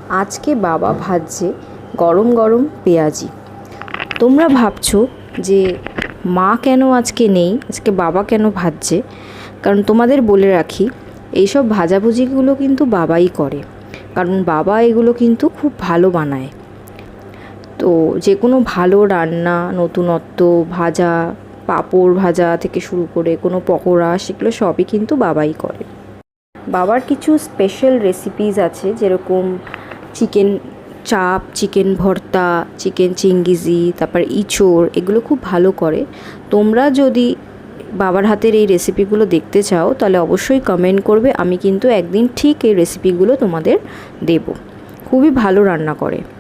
আজকে বাবা ভাজছে গরম গরম পেঁয়াজি। তোমরা ভাবছো যে মা কেন আজকে নেই, আজকে বাবা কেন ভাজছে? কারণ তোমাদের বলে রাখি, এইসব ভাজাভুজিগুলো কিন্তু বাবাই করে, কারণ বাবা এগুলো কিন্তু খুব ভালো বানায়। তো যে কোনো ভালো রান্না, নতুনত্ব, ভাজা, পাঁপড় ভাজা থেকে শুরু করে কোনো পকোড়া, সেগুলো সবই কিন্তু বাবাই করে। বাবার কিছু স্পেশাল রেসিপিস আছে, যেরকম চিকেন চাপ, চিকেন ভর্তা, চিকেন চিংগিজি, তারপর ইঁচড়, এগুলো খুব ভালো করে। তোমরা যদি বাবার হাতের এই রেসিপিগুলো দেখতে চাও তাহলে অবশ্যই কমেন্ট করবে, আমি কিন্তু একদিন ঠিক এই রেসিপিগুলো তোমাদের দেব। খুবই ভালো রান্না করে।